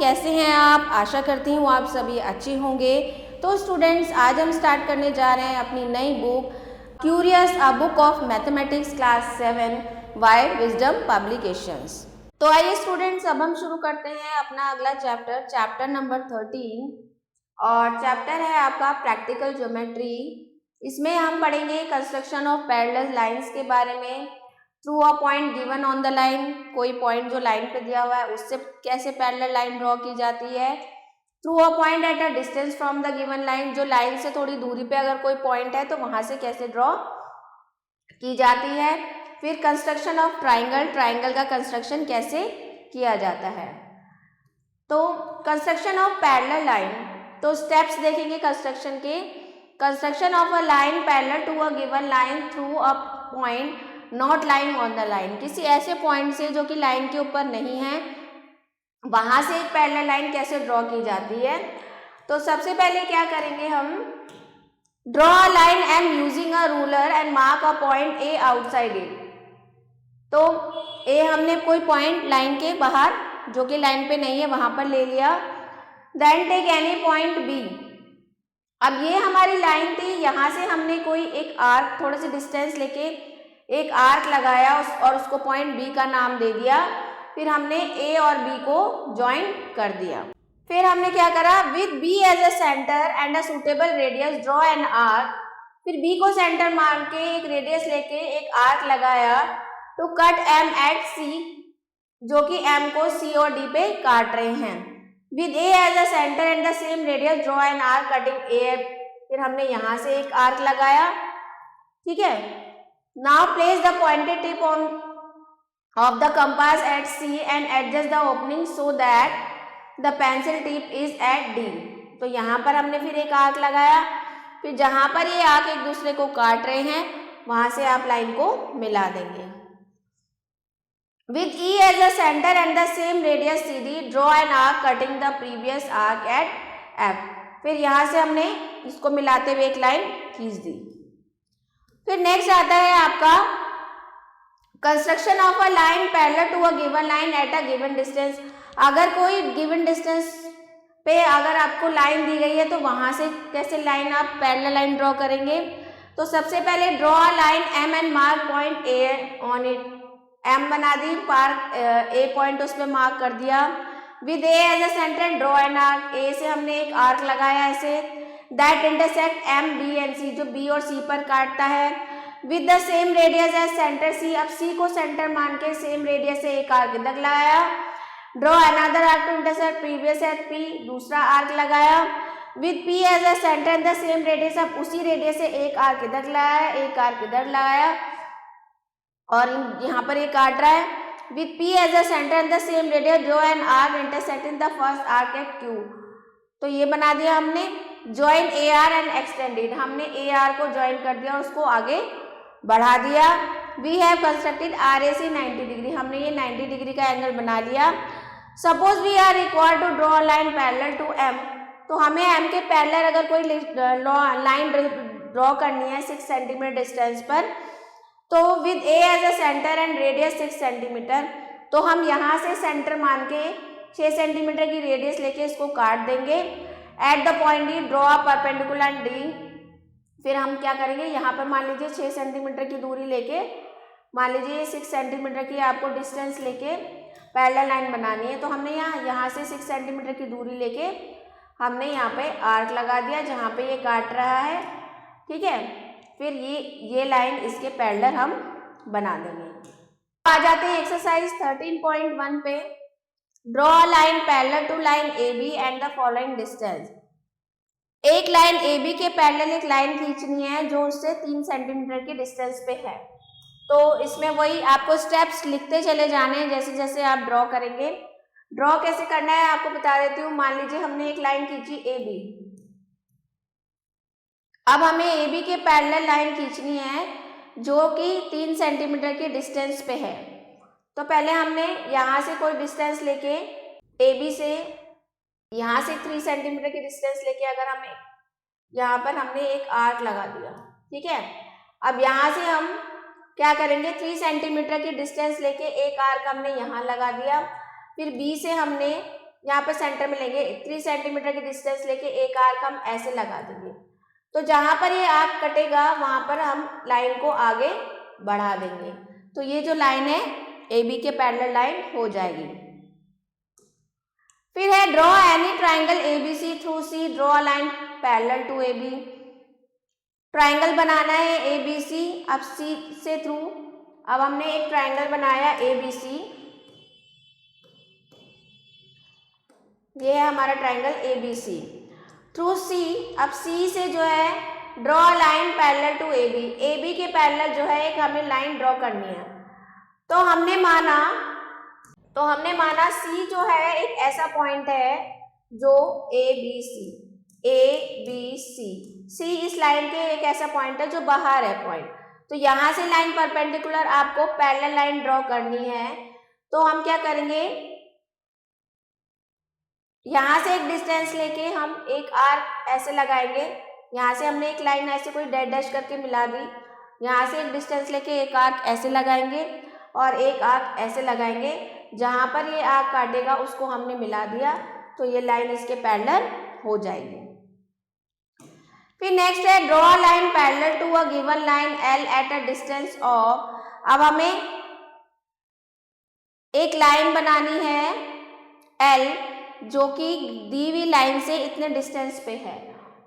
कैसे हैं आप? आशा करती हूँ आप सभी अच्छे होंगे। तो स्टूडेंट्स, आज हम स्टार्ट करने जा रहे हैं अपनी नई book curious a book of mathematics class 7 by wisdom publications. तो आइए स्टूडेंट्स, अब हम शुरू करते हैं अपना अगला चैप्टर नंबर 13, और चैप्टर है आपका प्रैक्टिकल ज्योमेट्री। इसमें हम पढ़ेंगे कंस्ट्रक्शन ऑफ पैरेलल लाइंस के बारे में। Through a point given on the line, कोई पॉइंट जो लाइन पे दिया हुआ है उससे कैसे पैरेलल लाइन ड्रॉ की जाती है। Through a point eight a distance from the given line, जो लाइन से थोड़ी दूरी पे अगर कोई पॉइंट है तो वहां से कैसे ड्रॉ की जाती है। फिर कंस्ट्रक्शन ऑफ ट्राइंगल, ट्राइंगल का कंस्ट्रक्शन कैसे किया जाता है। तो कंस्ट्रक्शन ऑफ पैरेलल लाइन, तो स्टेप्स देखेंगे कंस्ट्रक्शन के। Construction of a line parallel to a given line through a point not lying on the line, किसी ऐसे पॉइंट से जो कि लाइन के ऊपर नहीं है, वहां से एक पैरेलल लाइन कैसे ड्रॉ की जाती है। तो सबसे पहले क्या करेंगे हम, draw a line and using a ruler and mark a point A outside it. तो ए हमने कोई पॉइंट लाइन के बाहर जो कि लाइन पे नहीं है वहां पर ले लिया। Then take any point B. अब ये हमारी लाइन थी, यहाँ से हमने कोई एक आर्क थोड़े से डिस्टेंस लेके एक आर्क लगाया और उसको पॉइंट बी का नाम दे दिया। फिर हमने ए और बी को ज्वाइन कर दिया। फिर हमने क्या करा, with B as a centre and a suitable radius draw an arc. फिर बी को सेंटर मान के एक रेडियस लेके एक आर्क लगाया to cut M at C, जो कि एम को सी और डी पे काट रहे हैं। With A as a centre and the same radius draw an arc cutting A. फिर हमने यहाँ से एक आर्क लगाया, ठीक है। Now place the pointed tip of the compass at C and adjust the opening so that the pencil tip is at D। तो यहाँ पर हमने फिर एक आर्क लगाया। फिर जहाँ पर ये आर्क एक दूसरे को काट रहे हैं वहां से आप लाइन को मिला देंगे। With E as a center and the same radius CD, draw an arc cutting the previous arc at F। फिर यहाँ से हमने इसको मिलाते हुए एक लाइन खींच दी। फिर नेक्स्ट आता है आपका construction of a line parallel to a given line at a given distance. अगर कोई गिवन डिस्टेंस पे अगर आपको लाइन दी गई है तो वहां से कैसे लाइन आप पैरेलल लाइन ड्रॉ करेंगे। तो सबसे पहले draw a line M and mark point A on it. M बना दी, पार्क ए पॉइंट उस पर मार्क कर दिया। With A as a centre draw an arc, A से हमने एक आर्क लगाया ऐसे, that intersect M B and C, जो बी और सी पर काटता है। With the same radius as centre C, अब सी को सेंटर मान के सेम रेडियस से एक आर्क इधर लगाया। Draw another arc to intersect previous at P, दूसरा आर्क लगाया। With P as a centre and the same radius, अब उसी रेडियस से एक आर्क इधर लगाया, एक आर्क इधर लगाया और यहाँ पर एक काट रहा है। With P as a centre and the same radius draw an arc intersecting the first arc at Q. तो ये बना दिया हमने। Join A R and extended, हमने ए आर को ज्वाइन कर दिया और उसको आगे बढ़ा दिया। We have constructed R A C 90 degree, हमने ये 90 डिग्री का एंगल बना लिया। Suppose we are required to draw line parallel to M, तो हमें एम के पैरेलल अगर कोई लाइन ड्रॉ करनी है 6 सेंटीमीटर डिस्टेंस पर, तो with A as a centre and radius 6 centimetre, तो हम यहाँ से सेंटर मान के 6 सेंटीमीटर की रेडियस लेके इसको काट देंगे। At the point D draw a perpendicular D. फिर हम क्या करेंगे, यहाँ पर मान लीजिए 6 सेंटीमीटर की दूरी लेके, मान लीजिए 6 सेंटीमीटर की आपको डिस्टेंस लेके पैरेलल लाइन बनानी है। तो हमने यहाँ से 6 सेंटीमीटर की दूरी लेके हमने यहाँ पे आर्क लगा दिया जहाँ पे ये काट रहा है, ठीक है। फिर ये लाइन इसके पैरेलल हम बना देंगे। आ जाते हैं एक्सरसाइज 13.1 पे। Draw a line parallel to line A B and the following distance. एक लाइन ए बी के पैरेलल एक लाइन खींचनी है जो उससे 3 सेंटीमीटर की डिस्टेंस पे है। तो इसमें वही आपको स्टेप्स लिखते चले जाने हैं जैसे जैसे आप ड्रॉ करेंगे। ड्रॉ कैसे करना है आपको बता देती हूँ। मान लीजिए हमने एक लाइन खींची ए बी, अब हमें ए बी के पैरेलल लाइन खींचनी है जो कि 3 सेंटीमीटर की डिस्टेंस पे है। तो पहले हमने यहाँ से कोई डिस्टेंस लेके ए बी से, यहाँ से 3 सेंटीमीटर की डिस्टेंस लेके अगर हमें यहाँ पर हमने एक आर्क लगा दिया, ठीक है। अब यहाँ से हम क्या करेंगे, 3 सेंटीमीटर की डिस्टेंस लेके एक आर्क हमने यहाँ लगा दिया। फिर बी से हमने यहाँ पे सेंटर में लेंगे, 3 सेंटीमीटर की डिस्टेंस लेके एक आर्क हम ऐसे लगा देंगे। तो जहाँ पर ये आर्क कटेगा वहाँ पर हम लाइन को आगे बढ़ा देंगे। तो ये जो लाइन है AB के पैरेलल लाइन हो जाएगी। फिर है draw any triangle ABC through C, draw a line parallel to AB। Triangle बनाना है ABC, अब C से थ्रू, अब हमने एक ट्राइंगल बनाया ABC, ये है हमारा ट्राइंगल ABC थ्रू C। अब C से जो है draw line parallel to AB, AB के पैरेलल जो है एक हमें लाइन ड्रॉ करनी है। तो हमने माना C जो है एक ऐसा पॉइंट है जो ABC C इस लाइन के एक ऐसा पॉइंट है जो बाहर है पॉइंट। तो यहाँ से लाइन परपेंडिकुलर आपको पैरेलल लाइन ड्रॉ करनी है। तो हम क्या करेंगे, यहाँ से एक डिस्टेंस लेके हम एक आर्क ऐसे लगाएंगे। यहाँ से हमने एक लाइन ऐसे कोई डैश डैश करके मिला दी, यहाँ से एक डिस्टेंस लेके एक आर्क ऐसे लगाएंगे और एक आर्क ऐसे लगाएंगे। जहाँ पर ये आर्क काटेगा उसको हमने मिला दिया, तो ये लाइन इसके पैरेलल हो जाएगी। फिर नेक्स्ट है draw line parallel to a given line L at a distance of. अब हमें एक लाइन बनानी है L जो कि दी हुई लाइन से इतने डिस्टेंस पे है।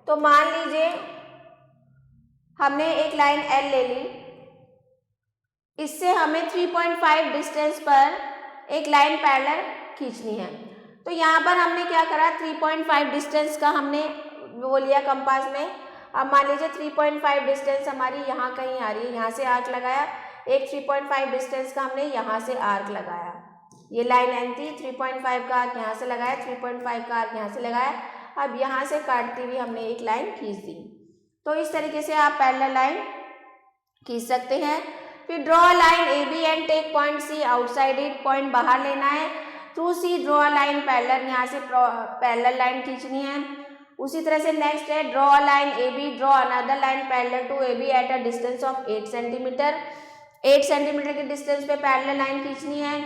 तो मान लीजिए हमने एक लाइन L ले ली, इससे हमें 3.5 डिस्टेंस पर एक लाइन पैरेलल खींचनी है। तो यहाँ पर हमने क्या करा, 3.5 डिस्टेंस का हमने वो लिया कंपास में। अब मान लीजिए 3.5 डिस्टेंस हमारी यहाँ कहीं आ रही है, यहाँ से आर्क लगाया, एक 3.5 डिस्टेंस का हमने यहाँ से आर्क लगाया। ये लाइन एन थी, 3.5 का आर्क यहाँ से लगाया, 3.5 का आर्क यहाँ से लगाया। अब यहाँ से काटती हुई हमने एक लाइन खींच दी। तो इस तरीके से आप पैरेलल लाइन खींच सकते हैं। फिर draw line AB and take point C outside it, point बाहर लेना है। Through C draw line parallel, यहाँ से पैरेलल लाइन खींचनी है। उसी तरह से नेक्स्ट है draw line AB, draw another line parallel to AB at a distance of 8 centimetre. 8 centimetre की डिस्टेंस पे पैरेलल लाइन खींचनी है।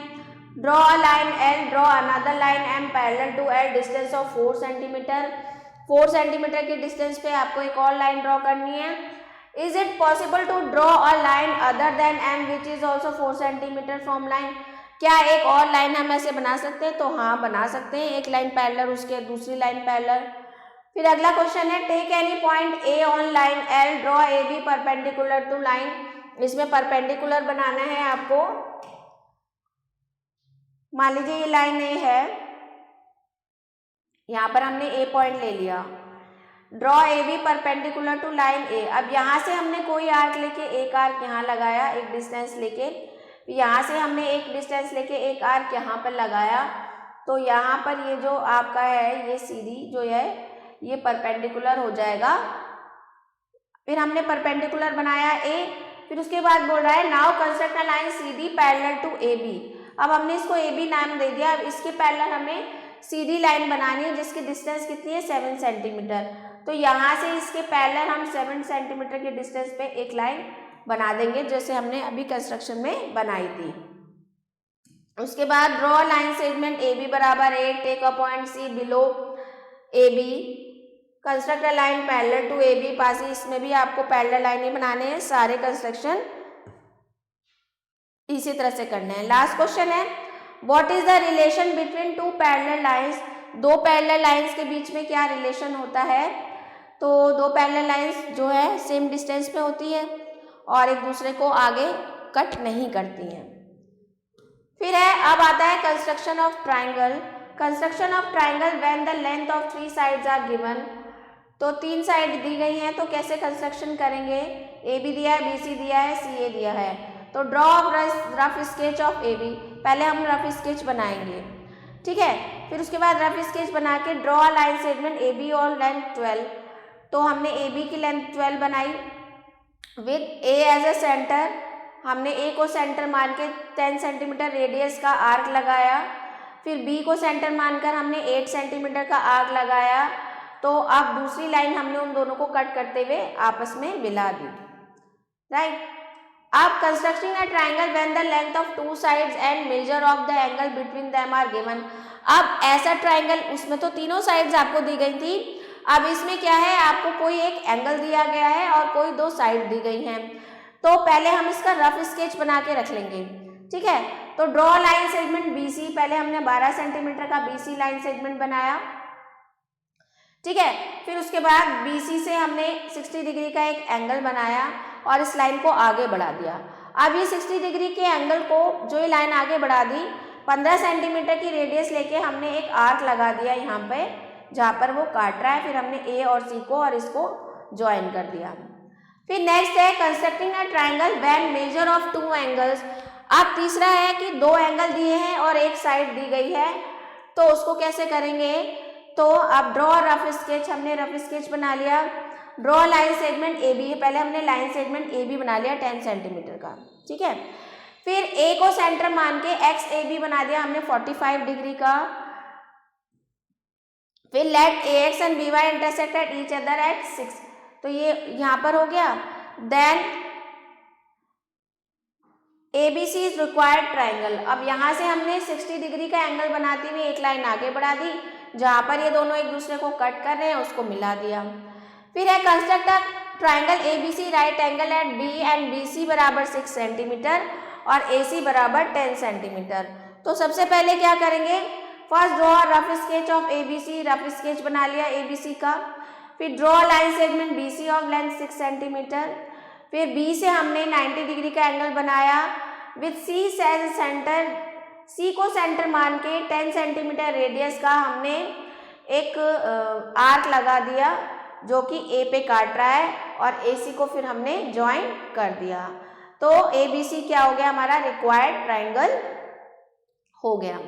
Draw line L, draw another line M parallel to L, distance of 4 centimetre. 4 centimetre की distance पे आपको एक और line draw करनी है। Is it possible to draw a line other than M which is also 4 centimetre from line. क्या एक और लाइन हम ऐसे बना सकते हैं? तो हाँ, बना सकते हैं। एक लाइन पैरेलल, उसके दूसरी लाइन पैरेलल। फिर अगला क्वेश्चन है take any point A on line L, draw AB perpendicular to line. इसमें परपेंडिकुलर बनाना है आपको। मान लीजिए ये लाइन A है, यहाँ पर हमने A पॉइंट ले लिया। Draw AB perpendicular to line A। अब यहाँ से हमने कोई आर्क लेके एक आर्क यहाँ लगाया, एक डिस्टेंस लेके। यहाँ से हमने एक डिस्टेंस लेके एक आर्क यहाँ पर लगाया। तो यहाँ पर ये जो आपका है ये CD जो है ये परपेंडिकुलर हो जाएगा। फिर हमने परपेंडिकुलर बनाया A। फिर उसके बाद बोल रहा है now construct a line CD parallel to AB। अब हमने इसको AB नाम दे दिया। अब इसके पैरेलल हमें CD लाइन बनानी है जिसकी डिस्टेंस कितनी है, 7 सेंटीमीटर। तो यहाँ से इसके पैरेलल हम 7 सेंटीमीटर के डिस्टेंस पे एक लाइन बना देंगे जैसे हमने अभी कंस्ट्रक्शन में बनाई थी। उसके बाद ड्रॉ लाइन सेगमेंट AB बराबर 8, take a point C below AB, construct a line parallel to AB पास। इसमें भी आपको पैरेलल लाइन ही बनाने हैं, सारे कंस्ट्रक्शन इसी तरह से करने हैं। लास्ट क्वेश्चन है what is the relation between two parallel lines. दो पैरेलल लाइंस के बीच में क्या रिलेशन होता है? तो दो पैरेलल लाइंस जो है सेम डिस्टेंस पे होती है और एक दूसरे को आगे कट नहीं करती हैं। फिर है अब आता है construction of triangle. Construction of triangle when the length of 3 sides are given. तो 3 साइड दी गई हैं तो कैसे कंस्ट्रक्शन करेंगे? AB दिया है, BC दिया है, CA दिया है। तो draw rough sketch of AB। पहले हम रफ स्केच बनाएंगे, ठीक है। फिर उसके बाद रफ स्केच बना के ड्रॉ लाइन सेगमेंट AB और लेंथ 12। तो हमने AB की लेंथ 12 बनाई with A as a centre. हमने A को सेंटर मान के 10 सेंटीमीटर रेडियस का आर्क लगाया। फिर B को सेंटर मानकर हमने 8 सेंटीमीटर का आर्क लगाया। तो अब दूसरी लाइन हमने उन दोनों को कट करते हुए आपस में मिला दी, राइट। अब constructing a triangle when the length of two sides and measure of the angle between them are given. अब ऐसा ट्राइंगल, उसमें तो तीनों साइड्स आपको दी गई थी, अब इसमें क्या है, आपको कोई एक एंगल दिया गया है और कोई दो साइड दी गई हैं। तो पहले हम इसका रफ स्केच बना के रख लेंगे, ठीक है। तो ड्रॉ लाइन सेगमेंट BC, पहले हमने 12 सेंटीमीटर का BC लाइन सेगमेंट बनाया, ठीक है। फिर उसके बाद BC से हमने 60 डिग्री का एक एंगल बनाया और इस लाइन को आगे बढ़ा दिया। अब ये 60 डिग्री के एंगल को जो ये लाइन आगे बढ़ा दी, 15 सेंटीमीटर की रेडियस लेके हमने एक आर्क लगा दिया यहाँ पे जहाँ पर वो काट रहा है। फिर हमने A और C को और इसको ज्वाइन कर दिया। फिर नेक्स्ट है constructing a triangle when measure of two angles. अब तीसरा है कि दो एंगल दिए हैं और एक साइड दी गई है, तो उसको कैसे करेंगे। तो अब ड्रॉ रफ स्केच, हमने रफ स्केच बना लिया। ड्रॉ लाइन सेगमेंट AB, पहले हमने लाइन सेगमेंट AB बना लिया 10 सेंटीमीटर का, ठीक है। फिर A को सेंटर मान के XAB बना दिया हमने 45 डिग्री का। फिर let AX and BY intersect at each other at 6, तो ये यहाँ पर हो गया। Then ABC is required triangle. अब यहाँ से हमने 60 डिग्री का एंगल बनाते हुए एक लाइन आगे बढ़ा दी, जहाँ पर ये दोनों एक दूसरे को कट कर रहे हैं उसको मिला दिया। फिर है construct a triangle ABC right angle at B and BC बराबर 6 सेंटीमीटर और AC बराबर 10 सेंटीमीटर। तो सबसे पहले क्या करेंगे, first draw rough sketch of ABC, rough sketch बना लिया ABC का। फिर draw line segment BC of length 6 centimetre. फिर B से हमने 90 डिग्री का एंगल बनाया with C as centre, C को सेंटर मान के 10 सेंटीमीटर रेडियस का हमने एक आर्क लगा दिया जो कि A पे काट रहा है और AC को फिर हमने ज्वाइन कर दिया। तो ABC क्या हो गया, हमारा रिक्वायर्ड ट्राइंगल हो गया।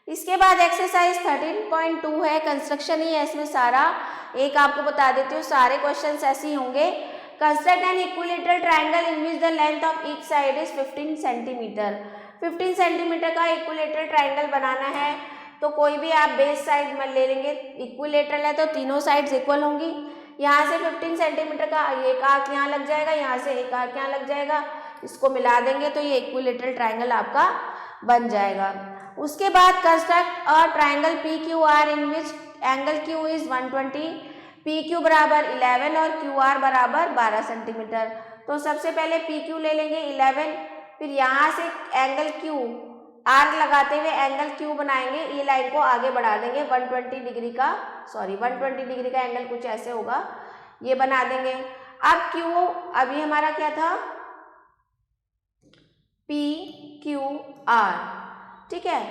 इसके बाद एक्सरसाइज 13.2 है, कंस्ट्रक्शन ही है इसमें सारा। एक आपको बता देती हूँ, सारे क्वेश्चंस ऐसे ही होंगे। Construct an equilateral triangle in which the length of each side is 15 centimetre. 15 centimetre का इक्विलेटरल ट्राइंगल बनाना है, तो कोई भी आप बेस साइड में ले लेंगे, इक्विलेटरल है तो तीनों साइड्स इक्वल होंगी। यहाँ से 15 सेंटीमीटर का एक आर्क यहाँ लग जाएगा, यहाँ से एक आर्क यहाँ लग जाएगा, इसको मिला देंगे तो ये इक्विलेटरल ट्राइंगल आपका बन जाएगा। उसके बाद construct a triangle PQR in which angle Q is 120, PQ बराबर 11 और QR बराबर 12 सेंटीमीटर। तो सबसे पहले PQ ले लेंगे 11, फिर यहाँ से एंगल Q आर्क लगाते हुए एंगल Q बनाएंगे, ये लाइन को आगे बढ़ा देंगे 120 डिग्री का, 120 डिग्री का एंगल कुछ ऐसे होगा, ये बना देंगे। अब Q अभी हमारा क्या था, PQR, ठीक है।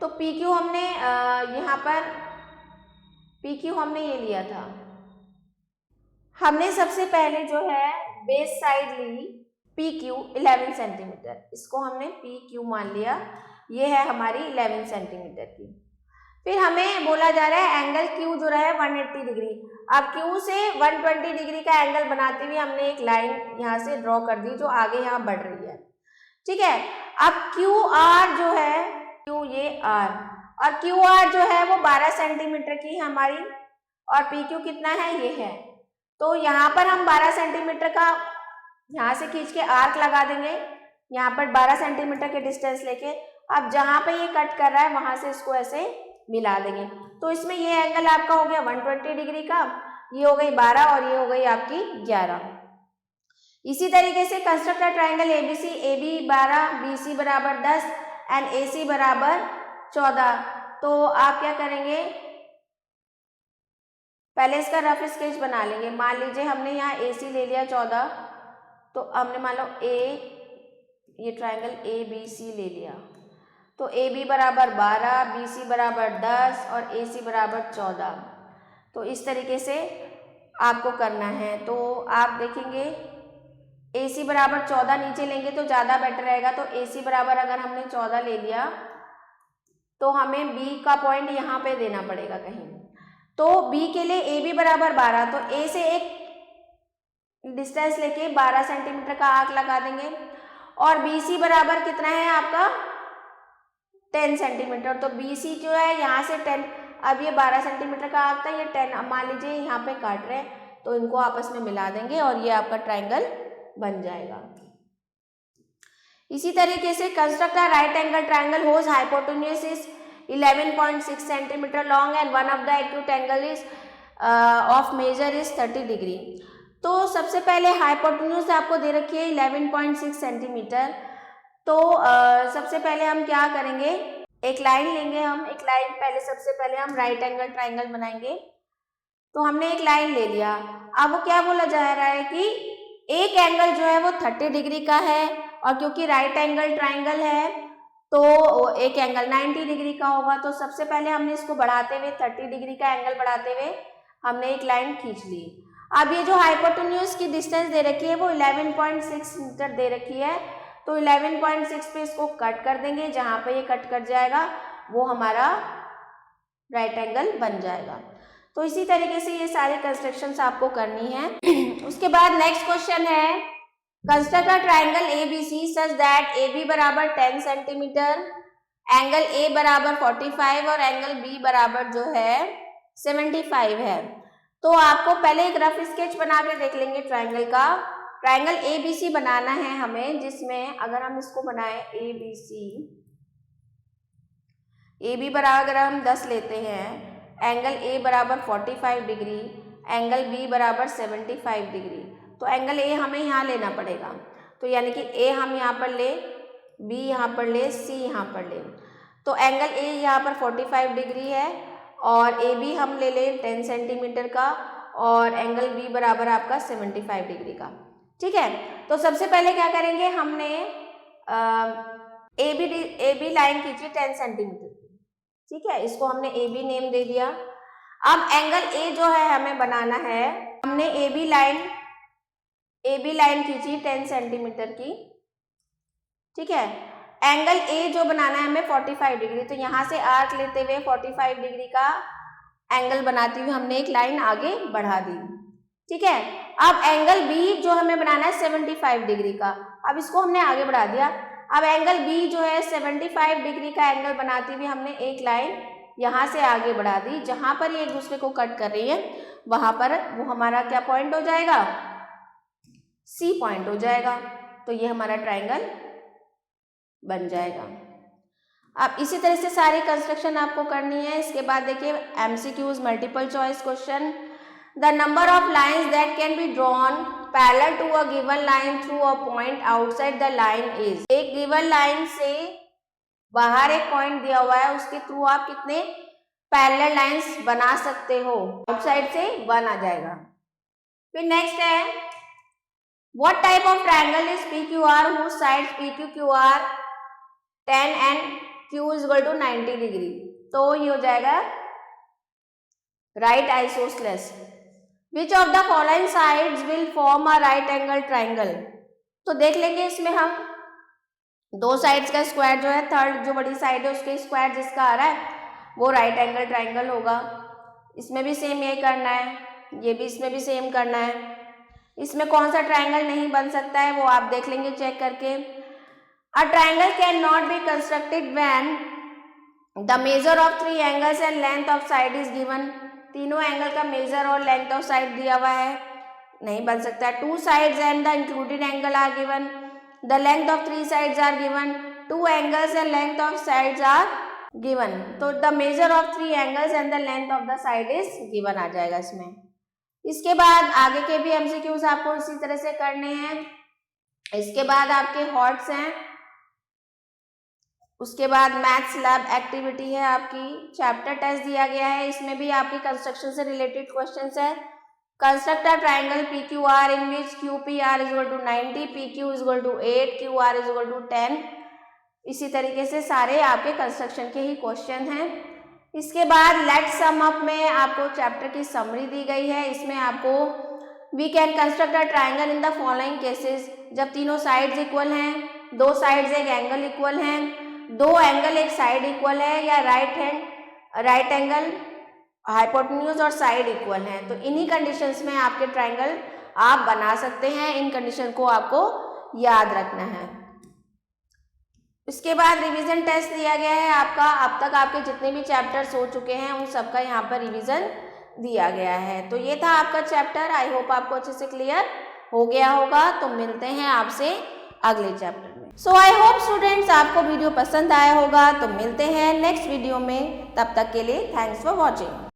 तो PQ हमने यहाँ पर PQ हमने ये लिया था, हमने सबसे पहले जो है बेस साइड ली PQ 11 सेंटीमीटर, इसको हमने PQ मान लिया, ये है हमारी 11 सेंटीमीटर की। फिर हमें बोला जा रहा है एंगल Q जो रहा है 180 डिग्री। अब Q से 120 डिग्री का एंगल बनाते हुए हमने एक लाइन यहाँ से ड्रॉ कर दी जो आगे यहाँ बढ़ रही है, ठीक है। अब QR जो है, Q ये R, और QR जो है वो 12 सेंटीमीटर की हमारी, और PQ कितना है, ये है। तो यहाँ पर हम 12 सेंटीमीटर का यहाँ से खींच के आर्क लगा देंगे, यहाँ पर 12 सेंटीमीटर के डिस्टेंस लेके। अब जहाँ पे ये कट कर रहा है वहां से इसको ऐसे मिला देंगे, तो इसमें ये एंगल आपका हो गया 120 डिग्री का, ये हो गई 12 और ये हो गई आपकी 11। इसी तरीके से construct a triangle ABC, AB 12, BC बराबर 10 एंड AC बराबर 14। तो आप क्या करेंगे, पहले इसका रफ स्केच बना लेंगे। मान लीजिए हमने यहाँ AC ले लिया 14, तो हमने मान लो ये ट्राइंगल ABC ले लिया, तो AB बराबर 12, BC बराबर 10 और AC बराबर 14। तो इस तरीके से आपको करना है। तो आप देखेंगे AC बराबर 14 नीचे लेंगे तो ज़्यादा बेटर रहेगा। तो AC बराबर अगर हमने 14 ले लिया तो हमें B का पॉइंट यहाँ पे देना पड़ेगा कहीं। तो B के लिए AB बराबर 12, तो A से एक डिस्टेंस लेके 12 सेंटीमीटर का आर्क लगा देंगे, और BC बराबर कितना है आपका 10 सेंटीमीटर। तो BC जो है यहाँ से 10, अब ये 12 सेंटीमीटर का आर्क था, ये 10, अब मान लीजिए यहाँ पे काट रहे हैं तो इनको आपस में मिला देंगे और ये आपका ट्राइंगल बन जाएगा। इसी तरीके से construct a right angle triangle whose hypotenuse is 11.6 centimetre long and one of the acute angle is of measure is 30 degree. तो सबसे पहले हाइपोटेन्यूज आपको दे रखी है 11.6 सेंटीमीटर। तो सबसे पहले हम क्या करेंगे, एक लाइन लेंगे हम, एक लाइन पहले सबसे पहले हम राइट एंगल ट्राइंगल बनाएंगे। तो हमने एक लाइन ले लिया। अब वो क्या बोला जा रहा है कि एक एंगल जो है वो 30 डिग्री का है, और क्योंकि राइट एंगल ट्राइंगल है तो एक एंगल 90 डिग्री का होगा। तो सबसे पहले हमने इसको बढ़ाते हुए 30 डिग्री का एंगल बढ़ाते हुए हमने एक लाइन खींच ली। अब ये जो हाइपोटेन्यूज की डिस्टेंस दे रखी है वो 11.6 मीटर दे रखी है। तो 11.6 पे इसको कट कर देंगे, जहां पे ये कट कर जाएगा वो हमारा राइट एंगल बन जाएगा। तो इसी तरीके से ये सारे कंस्ट्रक्शंस आपको करनी है। उसके बाद नेक्स्ट क्वेश्चन है, construct a triangle ABC such that AB बराबर 10 सेंटीमीटर, एंगल A बराबर 45 और एंगल B बराबर जो है 75 है। तो आपको पहले एक रफ स्केच बना के देख लेंगे ट्राइंगल का। ट्राइंगल ABC बनाना है हमें, जिसमें अगर हम इसको बनाएं ABC, AB बराबर अगर हम 10 लेते हैं, एंगल A बराबर 45 डिग्री, एंगल B बराबर 75 डिग्री, तो एंगल A हमें यहाँ लेना पड़ेगा। तो यानी कि A हम यहाँ पर ले, B यहाँ पर ले, C यहाँ पर ले। तो एंगल A यहाँ पर 45 डिग्री है और AB हम ले लें 10 सेंटीमीटर का, और एंगल B बराबर आपका 75 डिग्री का। ठीक है, तो सबसे पहले क्या करेंगे, हमने AB लाइन खींची 10 सेंटीमीटर की। ठीक है, इसको हमने AB नेम दे दिया। अब एंगल A जो है हमें बनाना है, हमने AB लाइन खींची 10 सेंटीमीटर की। ठीक है, एंगल A जो बनाना है हमें 45 डिग्री, तो यहाँ से आर्क लेते हुए 45 डिग्री का एंगल बनाते हुए हमने एक लाइन आगे बढ़ा दी। ठीक है, अब एंगल B जो हमें बनाना है 75 डिग्री का, अब इसको हमने आगे बढ़ा दिया। अब एंगल B जो है 75 डिग्री का एंगल बनाते हुए हमने एक लाइन यहाँ से आगे बढ़ा दी। जहां पर ये एक दूसरे को कट कर रही है वहां पर वो हमारा क्या पॉइंट हो जाएगा, C पॉइंट हो जाएगा। तो ये हमारा ट्राइंगल बन जाएगा। अब इसी तरह से सारी कंस्ट्रक्शन आपको करनी है। इसके बाद देखिए MCQs multiple choice question, the number of lines that can be drawn parallel to a given line through a point outside the line is. एक गिवन लाइन से बाहर एक पॉइंट दिया हुआ है, उसके थ्रू आप कितने पैरेलल लाइंस बना सकते हो, आउटसाइड से 1 आ जाएगा। फिर नेक्स्ट है, what type of triangle is PQR whose sides PQ QR 10 and Q is equal to 90 degree. तो ये हो जाएगा right isosceles. Which of the following sides will form a right angle triangle. तो देख लेंगे इसमें हम दो साइड्स का स्क्वायर जो है, थर्ड जो बड़ी साइड है उसके स्क्वायर जिसका आ रहा है वो राइट एंगल ट्राइंगल होगा। इसमें भी सेम यही करना है, ये भी इसमें भी सेम करना है। इसमें कौन सा ट्राइंगल नहीं बन सकता है वो आप देख लेंगे चेक करके। A triangle can not be constructed when the measure of 3 angles and length of side is given. तीनों एंगल का मेजर और लेंथ ऑफ साइड दिया हुआ है, नहीं बन सकता। 2 sides and the included angle are given, the length of 3 sides are given, 2 angles and length of sides are given. तो the measure of 3 angles and the length of the side is given आ जाएगा इसमें। इसके बाद आगे के भी MCQs आपको इसी तरह से करने हैं। इसके बाद आपके हॉट्स हैं, उसके बाद मैथ्स लैब एक्टिविटी है आपकी, चैप्टर टेस्ट दिया गया है, इसमें भी आपकी कंस्ट्रक्शन से रिलेटेड क्वेश्चंस है। Construct a triangle PQR in which QPR is equal to 90, PQ is equal to 8, QR is equal to 10। इसी तरीके से सारे आपके कंस्ट्रक्शन के ही क्वेश्चन हैं। इसके बाद लेट सम अप में आपको चैप्टर की समरी दी गई है। इसमें आपको we can construct a triangle in the following cases, जब तीनों साइड्स इक्वल हैं, 2 साइड्स एक एंगल इक्वल हैं, 2 एंगल एक साइड इक्वल है, या राइट एंगल हाइपोटेन्यूज और साइड इक्वल हैं। तो इन्हीं कंडीशंस में आपके ट्राइंगल आप बना सकते हैं। इन कंडीशन को आपको याद रखना है। इसके बाद रिवीजन टेस्ट दिया गया है आपका। अब तक आपके जितने भी चैप्टर्स हो चुके हैं उन सबका यहाँ पर रिवीजन दिया गया है। तो ये था आपका चैप्टर। आई होप आपको अच्छे से क्लियर हो गया होगा। तो मिलते हैं आपसे अगले चैप्टर में। सो आई होप स्टूडेंट्स आपको वीडियो पसंद आया होगा। तो मिलते हैं नेक्स्ट वीडियो में, तब तक के लिए थैंक्स फॉर वॉचिंग।